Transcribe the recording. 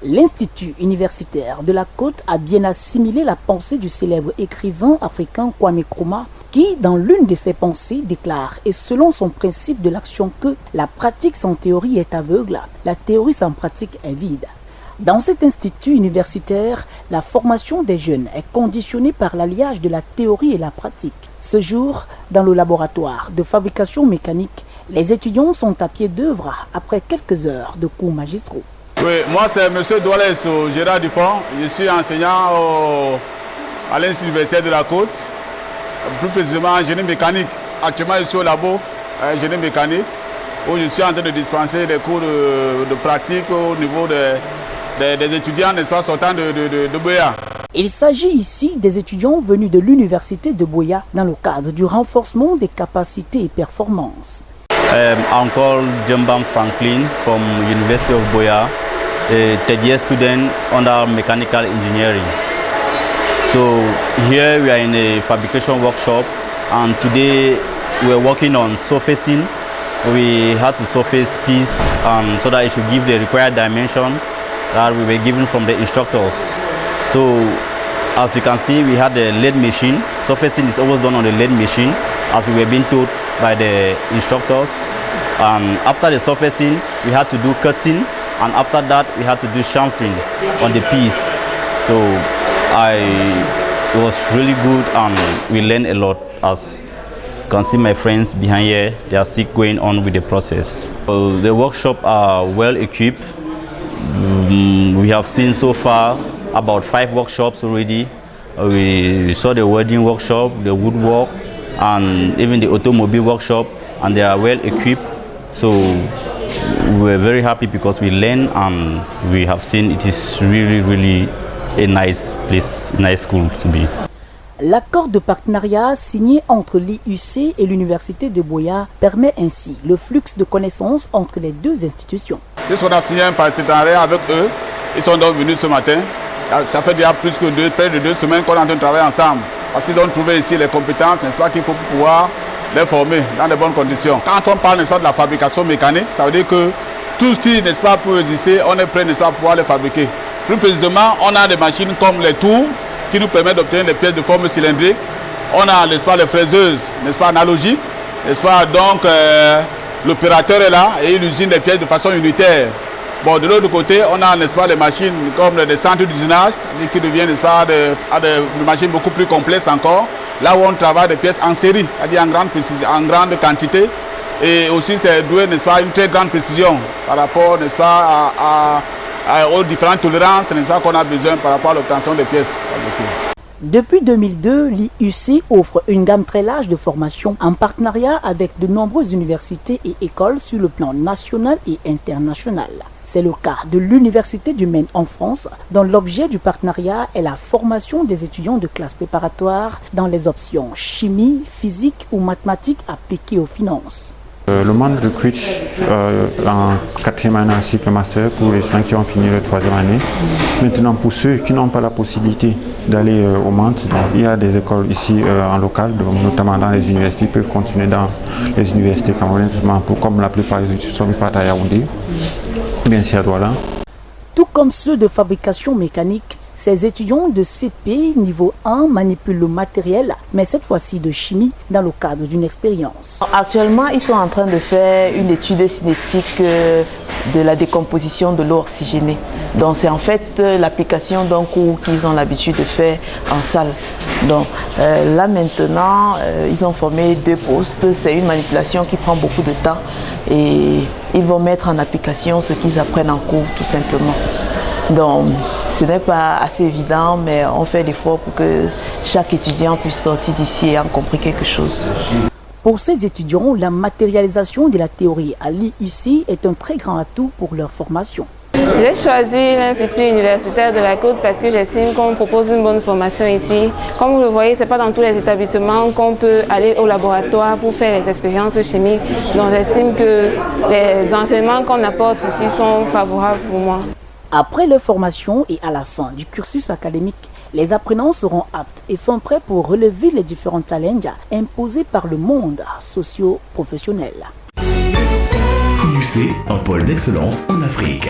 L'Institut universitaire de la Côte a bien assimilé la pensée du célèbre écrivain africain Kwame Nkrumah qui, dans l'une de ses pensées, déclare, et selon son principe de l'action, que la pratique sans théorie est aveugle, la théorie sans pratique est vide. Dans cet institut universitaire, la formation des jeunes est conditionnée par l'alliage de la théorie et la pratique. Ce jour, dans le laboratoire de fabrication mécanique, les étudiants sont à pied d'œuvre après quelques heures de cours magistraux. Oui, moi c'est M. Douales Gérard Dupont. Je suis enseignant à l'Institut universitaire de la Côte, plus précisément en génie mécanique. Actuellement, je suis au labo génie mécanique où je suis en train de dispenser des cours de pratique au niveau des étudiants, n'est-ce pas, sortant de Buea. Il s'agit ici des étudiants venus de l'université de Buea dans le cadre du renforcement des capacités et performances. I'm called Jembam Franklin from University of Buea, a third year student under mechanical engineering. So here we are in a fabrication workshop, and today we are working on surfacing. We had to surface piece so that it should give the required dimension that we were given from the instructors. So as you can see, we had the lathe machine. Surfacing is always done on the lathe machine, as we were being told by the instructors. After the surfacing, we had to do cutting, and after that we had to do chamfering on the piece. So it was really good, and we learned a lot. As you can see, my friends behind here, they are still going on with the process. The workshop are well equipped. We have seen so far about 5 workshops already. We saw the welding workshop, the woodwork, and even the automobile workshop, and they are well equipped. So we're very happy because we learn, and we have seen it is really a nice place, a nice school to be. L'accord de partenariat signé entre l'IUC et l'université de Buea permet ainsi le flux de connaissances entre les deux institutions. Puisqu'on a signé un partenariat avec eux, ils sont donc venus ce matin. Ça fait déjà près de 2 semaines qu'on est en train de travailler ensemble. Parce qu'ils ont trouvé ici les compétences, n'est-ce pas, qu'il faut pouvoir les former dans de bonnes conditions. Quand on parle, n'est-ce pas, de la fabrication mécanique, ça veut dire que tout ce qui, n'est-ce pas, peut exister, on est prêt, n'est-ce pas, à pouvoir les fabriquer. Plus précisément, on a des machines comme les tours qui nous permettent d'obtenir des pièces de forme cylindrique. On a, n'est-ce pas, les fraiseuses, n'est-ce pas, analogiques, n'est-ce pas, donc l'opérateur est là et il usine les pièces de façon unitaire. Bon, de l'autre côté, on a, n'est-ce pas, les machines comme des centres d'usinage, qui deviennent, n'est-ce pas, des machines beaucoup plus complexes encore, là où on travaille des pièces en série, c'est-à-dire en grande quantité, et aussi c'est doué, n'est-ce pas, une très grande précision par rapport, n'est-ce pas, aux différentes tolérances, n'est-ce pas, qu'on a besoin par rapport à l'obtention des pièces fabriquées. Depuis 2002, l'IUC offre une gamme très large de formations en partenariat avec de nombreuses universités et écoles sur le plan national et international. C'est le cas de l'Université du Maine en France, dont l'objet du partenariat est la formation des étudiants de classe préparatoire dans les options chimie, physique ou mathématiques appliquées aux finances. Le MAN recrute en 4e année en cycle master pour les gens qui ont fini la 3e année. Maintenant, pour ceux qui n'ont pas la possibilité d'aller au MAN, il y a des écoles ici en local, notamment dans les universités, ils peuvent continuer dans les universités camerounaises, comme la plupart des études sont à Yaoundé, bien sûr à Douala. Tout comme ceux de fabrication mécanique, ces étudiants de CP niveau 1 manipulent le matériel, mais cette fois-ci de chimie, dans le cadre d'une expérience. Actuellement, ils sont en train de faire une étude cinétique de la décomposition de l'eau oxygénée. Donc c'est en fait l'application d'un cours qu'ils ont l'habitude de faire en salle. Donc là maintenant, ils ont formé 2 postes. C'est une manipulation qui prend beaucoup de temps et ils vont mettre en application ce qu'ils apprennent en cours tout simplement. Donc, ce n'est pas assez évident, mais on fait l'effort pour que chaque étudiant puisse sortir d'ici ayant compris quelque chose. Pour ces étudiants, la matérialisation de la théorie à l'IUC est un très grand atout pour leur formation. J'ai choisi l'Institut universitaire de la Côte parce que j'estime qu'on propose une bonne formation ici. Comme vous le voyez, ce n'est pas dans tous les établissements qu'on peut aller au laboratoire pour faire les expériences chimiques. Donc j'estime que les enseignements qu'on apporte ici sont favorables pour moi. Après leur formation et à la fin du cursus académique, les apprenants seront aptes et fin prêts pour relever les différents challenges imposés par le monde socio-professionnel. IUC, un pôle d'excellence en Afrique.